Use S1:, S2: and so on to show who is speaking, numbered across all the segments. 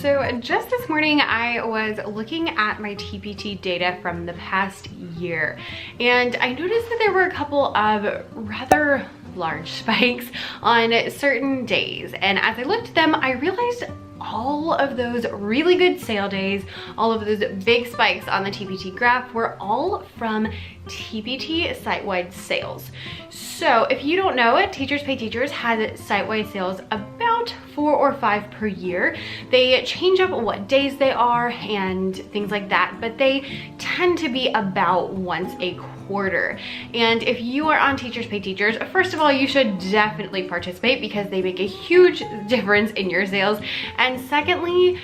S1: So just this morning I was looking at my TPT data from the past year, and I noticed that there were a couple of rather large spikes on certain days, and as I looked at them I realized all of those really good sale days, all of those big spikes on the TPT graph were all from TPT Sitewide sales. So if you don't know it, Teachers Pay Teachers has site-wide sales about 4 or 5 per year. They change up what days they are and things like that, but they tend to be about once a quarter. And if you are on Teachers Pay Teachers, first of all, you should definitely participate because they make a huge difference in your sales. And secondly,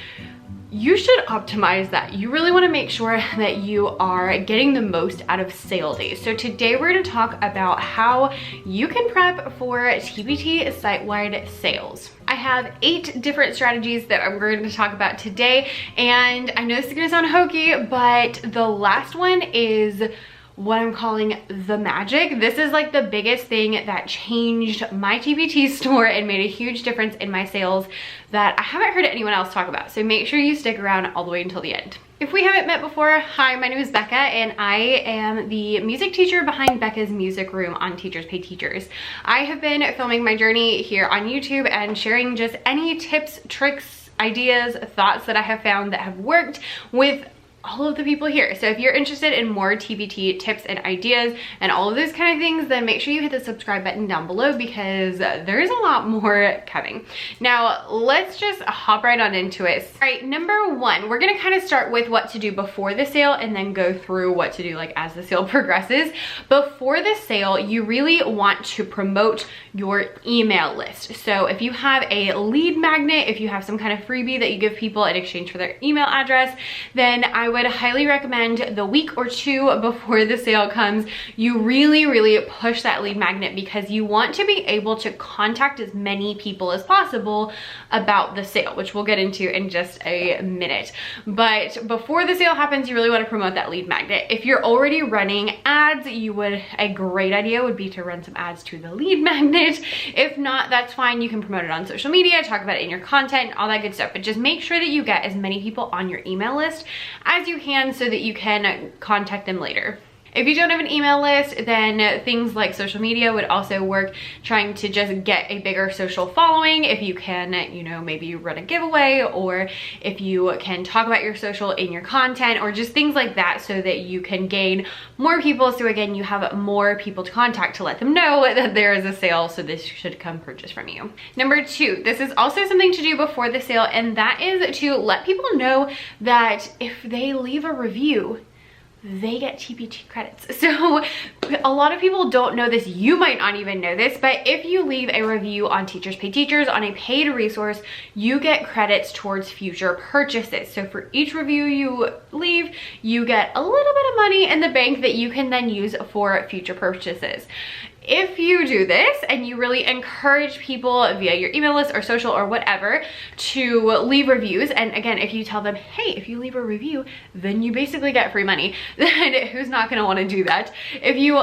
S1: you should optimize that. You really want to make sure that you are getting the most out of sale days. So today we're going to talk about how you can prep for TPT site-wide sales. I have 8 different strategies that I'm going to talk about today, and I know this is going to sound hokey, but the last one is what I'm calling the magic. This is like the biggest thing that changed my TPT store and made a huge difference in my sales that I haven't heard anyone else talk about. So make sure you stick around all the way until the end. If we haven't met before, hi, my name is Becca and I am the music teacher behind Becca's Music Room on Teachers Pay Teachers. I have been filming my journey here on YouTube and sharing just any tips, tricks, ideas, thoughts that I have found that have worked with all of the people here. So if you're interested in more TPT tips and ideas and all of those kind of things, then make sure you hit the subscribe button down below because there's a lot more coming. Now let's just hop right on into it. All right, number 1, we're gonna kind of start with what to do before the sale and then go through what to do like as the sale progresses. Before the sale, you really want to promote your email list. So if you have a lead magnet, if you have some kind of freebie that you give people in exchange for their email address, then I would highly recommend the week or 2 before the sale comes, you really push that lead magnet because you want to be able to contact as many people as possible about the sale, which we'll get into in just a minute. But before the sale happens, you really want to promote that lead magnet. If you're already running ads, a great idea would be to run some ads to the lead magnet. If not, that's fine. You can promote it on social media, talk about it in your content, all that good stuff. But just make sure that you get as many people on your email list as you can so that you can contact them later. If you don't have an email list, then things like social media would also work, trying to just get a bigger social following. If you can, you know, maybe run a giveaway, or if you can talk about your social in your content, or just things like that so that you can gain more people. So again, you have more people to contact to let them know that there is a sale, so this should come purchase from you. Number 2, this is also something to do before the sale, and that is to let people know that if they leave a review, they get TPT credits. So a lot of people don't know this. You might not even know this, but if you leave a review on Teachers Pay Teachers on a paid resource, you get credits towards future purchases. So for each review you leave, you get a little bit of money in the bank that you can then use for future purchases. If you do this and you really encourage people via your email list or social or whatever to leave reviews, and again, if you tell them, hey, if you leave a review, then you basically get free money, then who's not gonna wanna do that? If you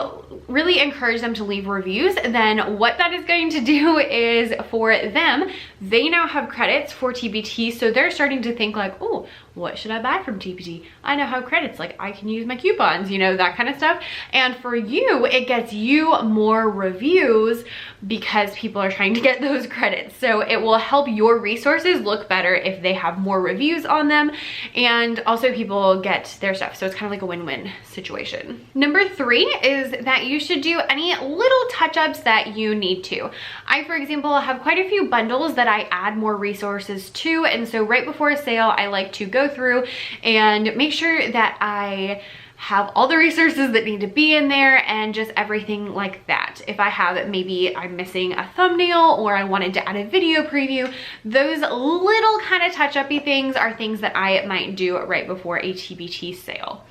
S1: really encourage them to leave reviews, then what that is going to do is for them, they now have credits for TPT, so they're starting to think like, oh, what should I buy from TPT? I now have credits, like I can use my coupons, you know, that kind of stuff. And for you, it gets you more reviews because people are trying to get those credits. So it will help your resources look better if they have more reviews on them, and also people get their stuff. So it's kind of like a win-win situation. Number 3 is that you should do any little touch-ups that you need to. I, for example, have quite a few bundles that I add more resources to, and so right before a sale, I like to go through and make sure that I have all the resources that need to be in there and just everything like that. If I have, maybe I'm missing a thumbnail or I wanted to add a video preview, those little kind of touch-uppy things are things that I might do right before a TPT sale.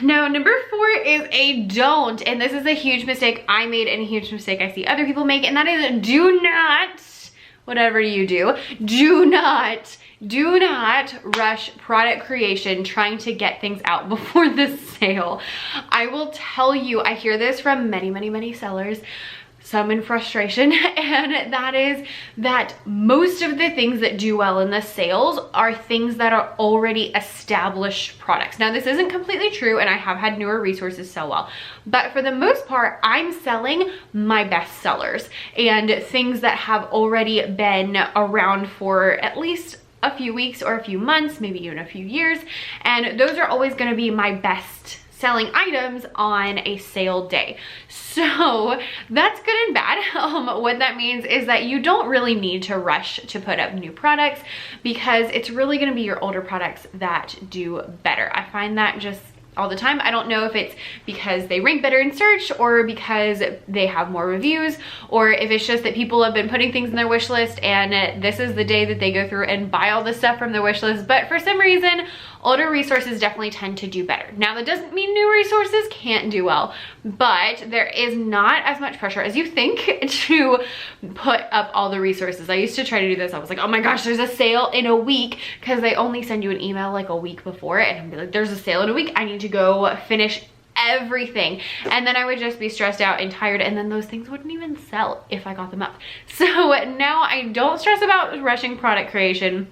S1: Now, number 4 is a don't, and this is a huge mistake I made and a huge mistake I see other people make, and that is do not, whatever you do not rush product creation trying to get things out before the sale. I will tell you, I hear this from many sellers. some in frustration, and that is that most of the things that do well in the sales are things that are already established products. Now, this isn't completely true, and I have had newer resources sell well, but for the most part, I'm selling my best sellers and things that have already been around for at least a few weeks or a few months, maybe even a few years, and those are always going to be my best selling items on a sale day. So that's good and bad. What that means is that you don't really need to rush to put up new products, because it's really going to be your older products that do better. I find that just all the time. I don't know if it's because they rank better in search, or because they have more reviews, or if it's just that people have been putting things in their wish list and this is the day that they go through and buy all the stuff from their wish list. But for some reason, older resources definitely tend to do better. Now, that doesn't mean new resources can't do well, but there is not as much pressure as you think to put up all the resources. I used to try to do this. I was like, oh my gosh, there's a sale in a week, because they only send you an email like a week before, and I'd be like, there's a sale in a week. I need to go finish everything, and then I would just be stressed out and tired, and then those things wouldn't even sell if I got them up. So now I don't stress about rushing product creation.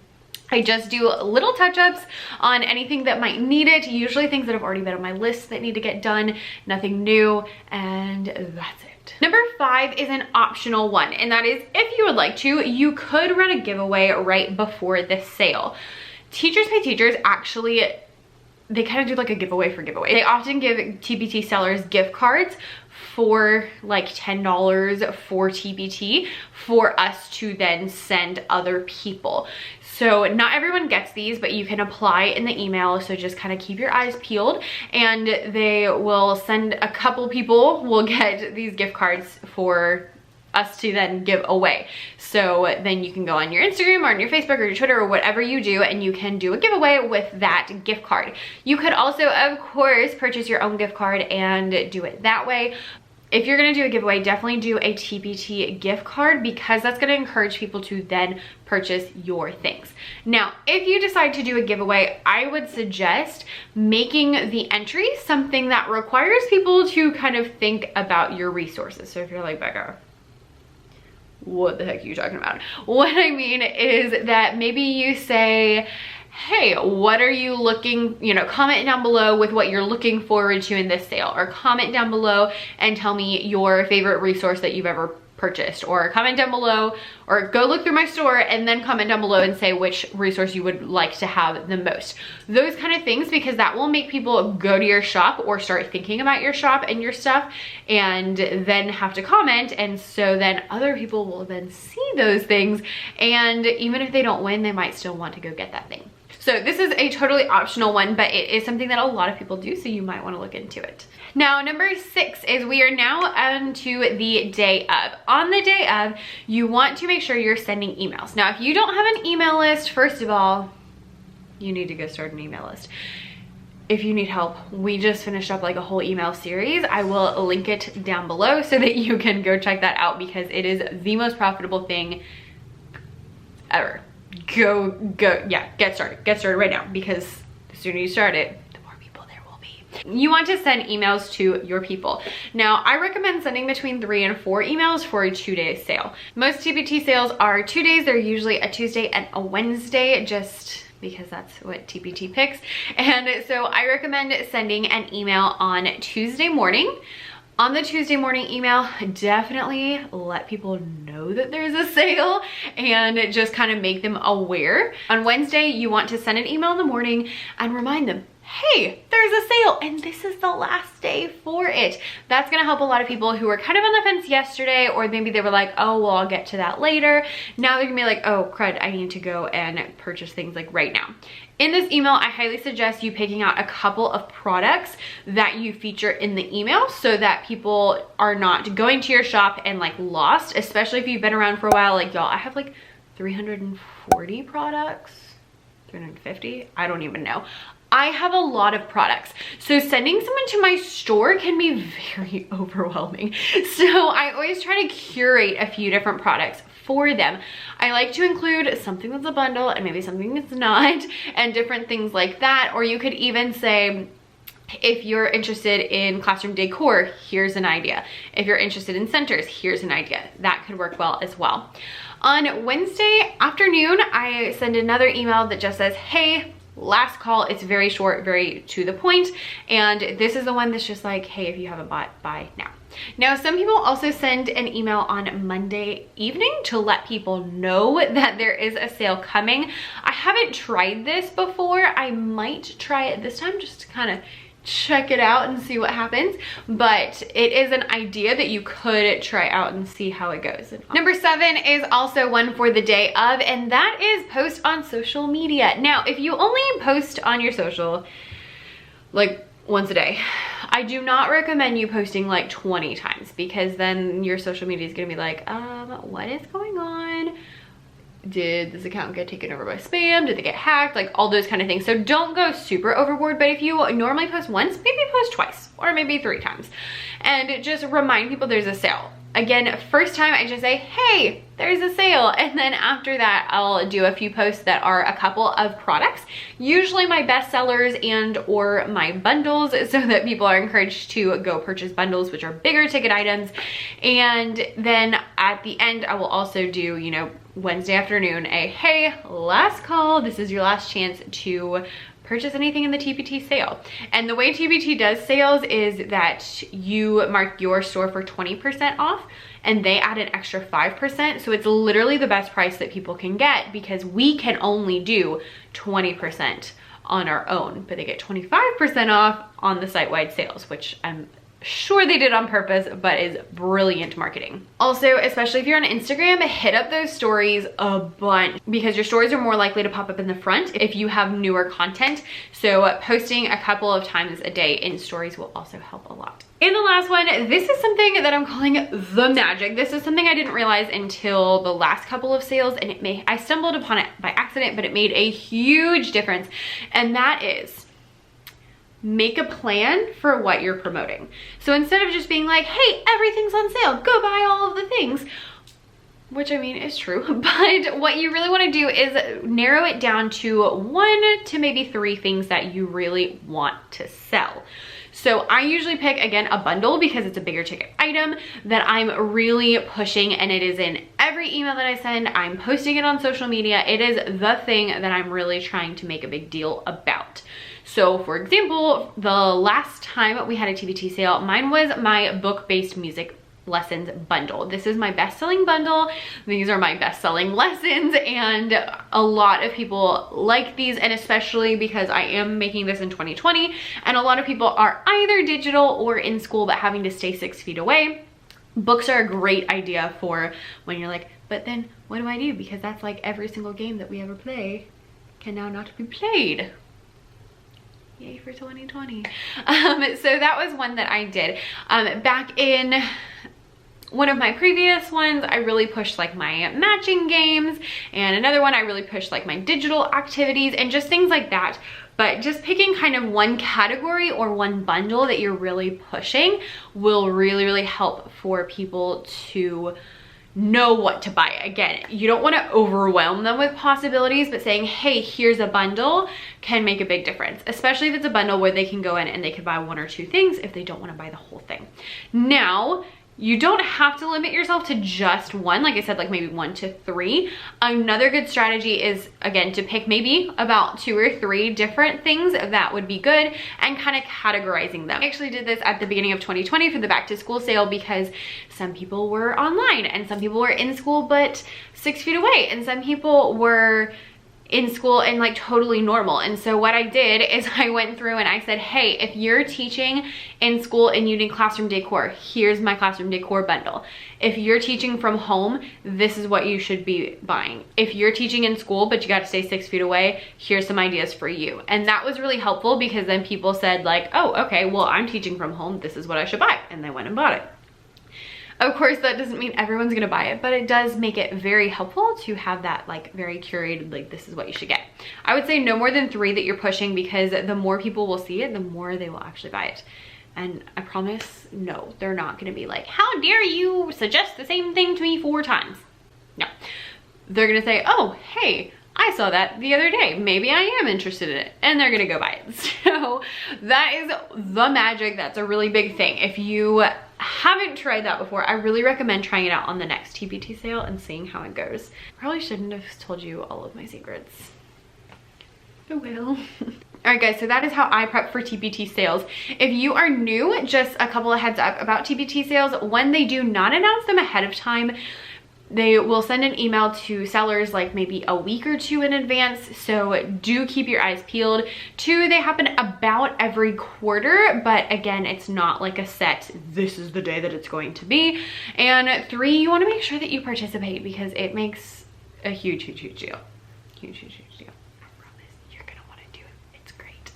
S1: I just do little touch-ups on anything that might need it, usually things that have already been on my list that need to get done, nothing new, and that's it. Number 5 is an optional one, and that is, if you would like to, you could run a giveaway right before the sale. Teachers Pay Teachers actually, they kind of do like a giveaway for giveaway. They often give TPT sellers gift cards for like $10 for TPT for us to then send other people. So not everyone gets these, but you can apply in the email. So just kind of keep your eyes peeled, and they will send, a couple people will get these gift cards for us to then give away. So then you can go on your Instagram or on your Facebook or your Twitter or whatever you do, and you can do a giveaway with that gift card. You could also, of course, purchase your own gift card and do it that way. If you're gonna do a giveaway, definitely do a TPT gift card, because that's gonna encourage people to then purchase your things. Now, if you decide to do a giveaway, I would suggest making the entry something that requires people to kind of think about your resources. So if you're like, Becca, what the heck are you talking about? What I mean is that maybe you say, hey, what are you looking, comment down below with what you're looking forward to in this sale, or comment down below and tell me your favorite resource that you've ever purchased, or comment down below, or go look through my store and then comment down below and say which resource you would like to have the most. Those kind of things, because that will make people go to your shop or start thinking about your shop and your stuff, and then have to comment, and so then other people will then see those things, and even if they don't win, they might still want to go get that thing. So this is a totally optional one, but it is something that a lot of people do, so you might want to look into it. Now, number 6 is we are now on to the day of. On the day of, you want to make sure you're sending emails. Now, if you don't have an email list, first of all, you need to go start an email list. If you need help, we just finished up like a whole email series. I will link it down below so that you can go check that out, because it is the most profitable thing ever. Yeah, get started right now, because the sooner you start it, the more people there will be. You want to send emails to your people. Now, I recommend sending between 3 and 4 emails for a 2-day sale. Most TPT sales are 2 days. They're usually a Tuesday and a Wednesday, just because that's what TPT picks. And so I recommend sending an email on Tuesday morning. On the Tuesday morning email, definitely let people know that there's a sale and just kind of make them aware. On Wednesday, you want to send an email in the morning and remind them, hey, there's a sale and this is the last day for it. That's gonna help a lot of people who were kind of on the fence yesterday, or maybe they were like, oh, well, I'll get to that later. Now they're gonna be like, oh, crud, I need to go and purchase things like right now. In this email, I highly suggest you picking out a couple of products that you feature in the email, so that people are not going to your shop and like lost, especially if you've been around for a while. Like, y'all, I have like 340 products, 350, I don't even know. I have a lot of products, so sending someone to my store can be very overwhelming. So I always try to curate a few different products for them. I like to include something that's a bundle and maybe something that's not, and different things like that. Or you could even say, If you're interested in classroom decor, here's an idea. If you're interested in centers, here's an idea. That could work well as well. On Wednesday afternoon, I send another email that just says, hey, last call. It's very short, very to the point. And this is the one that's just like, hey, if you haven't bought, buy now. Now, some people also send an email on Monday evening to let people know that there is a sale coming. I haven't tried this before. I might try it this time just to kind of check it out and see what happens, but it is an idea that you could try out and see how it goes. Number 7 is also one for the day of, and that is post on social media. Now, if you only post on your social like once a day, I do not recommend you posting like 20 times, because then your social media is gonna be like, what is going on? Did this account get taken over by spam? Did they get hacked? Like all those kind of things. So don't go super overboard, but if you normally post once, maybe post twice or maybe 3 times, and just remind people there's a sale. Again, first time I just say, hey, there's a sale. And then after that, I'll do a few posts that are a couple of products, usually my best sellers and or my bundles, so that people are encouraged to go purchase bundles, which are bigger ticket items. And then at the end, I will also do, you know, Wednesday afternoon, a hey, last call. This is your last chance to purchase anything in the TPT sale. And the way TPT does sales is that you mark your store for 20% off and they add an extra 5%. So it's literally the best price that people can get, because we can only do 20% on our own, but they get 25% off on the site-wide sales, which I'm sure they did on purpose, but is brilliant marketing. Also, especially if you're on Instagram, hit up those stories a bunch, because your stories are more likely to pop up in the front if you have newer content. So posting a couple of times a day in stories will also help a lot. And the last one, this is something that I'm calling the magic. This is something I didn't realize until the last couple of sales, and I stumbled upon it by accident, but it made a huge difference. And that is, make a plan for what you're promoting. So instead of just being like, hey, everything's on sale, go buy all of the things, which I mean is true, but what you really want to do is narrow it down to 1 to maybe 3 things that you really want to sell. So I usually pick, again, a bundle, because it's a bigger ticket item that I'm really pushing, and it is in every email that I send. I'm posting it on social media. It is the thing that I'm really trying to make a big deal about. So for example, the last time we had a TPT sale, mine was my book-based music lessons bundle. This is my best-selling bundle. These are my best-selling lessons, and a lot of people like these, and especially because I am making this in 2020, and a lot of people are either digital or in school but having to stay 6 feet away. Books are a great idea for when you're like, but then what do I do? Because that's like every single game that we ever play can now not be played. Yay for 2020. So that was one that I did. Back in one of my previous ones, I really pushed like my matching games, and another one I really pushed like my digital activities and just things like that. But just picking kind of one category or one bundle that you're really pushing will really, really help for people to know what to buy. Again, you don't want to overwhelm them with possibilities, but saying, hey, here's a bundle can make a big difference, especially if it's a bundle where they can go in and they could buy 1 or 2 things if they don't want to buy the whole thing. Now, you don't have to limit yourself to just one, like I said, like maybe 1 to 3. Another good strategy is, again, to pick maybe about 2 or 3 different things that would be good and kind of categorizing them. I actually did this at the beginning of 2020 for the back to school sale, because some people were online and some people were in school but 6 feet away, and some people were in school and like totally normal. And so what I did is I went through and I said, hey, if you're teaching in school and you need classroom decor, here's my classroom decor bundle. If you're teaching from home, this is what you should be buying. If you're teaching in school but you got to stay 6 feet away, here's some ideas for you. And that was really helpful, because then people said like, oh, okay, well, I'm teaching from home, this is what I should buy, and they went and bought it. Of course, that doesn't mean everyone's gonna buy it, but it does make it very helpful to have that like very curated, like this is what you should get. I would say no more than 3 that you're pushing, because the more people will see it, the more they will actually buy it. And I promise, no, they're not gonna be like, how dare you suggest the same thing to me 4 times? No, they're gonna say, oh, hey, I I saw that the other day. Maybe I am interested in it, and they're gonna go buy it. So that is the magic. That's a really big thing. If you haven't tried that before, I really recommend trying it out on the next TPT sale and seeing how it goes. Probably shouldn't have told you all of my secrets. Oh well. All right guys, so that is how I prep for TPT sales. If you are new, just a couple of heads up about TPT sales. When they do not announce them ahead of time, they will send an email to sellers like maybe a week or two in advance, so do keep your eyes peeled. 2, they happen about every quarter, but again, it's not like a set, this is the day that it's going to be. And 3, you wanna make sure that you participate because it makes a huge, huge, huge deal. Huge, huge, huge deal. I promise you're gonna wanna do it. It's great.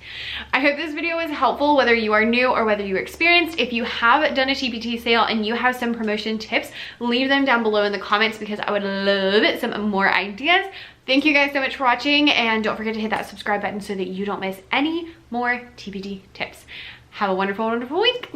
S1: I hope this video was helpful, whether you are new or whether you're experienced. If you have done a TPT sale and you have some promotion tips, leave them down below in the comments because I would love some more ideas. Thank you guys so much for watching, and don't forget to hit that subscribe button so that you don't miss any more TPT tips. Have a wonderful, wonderful week.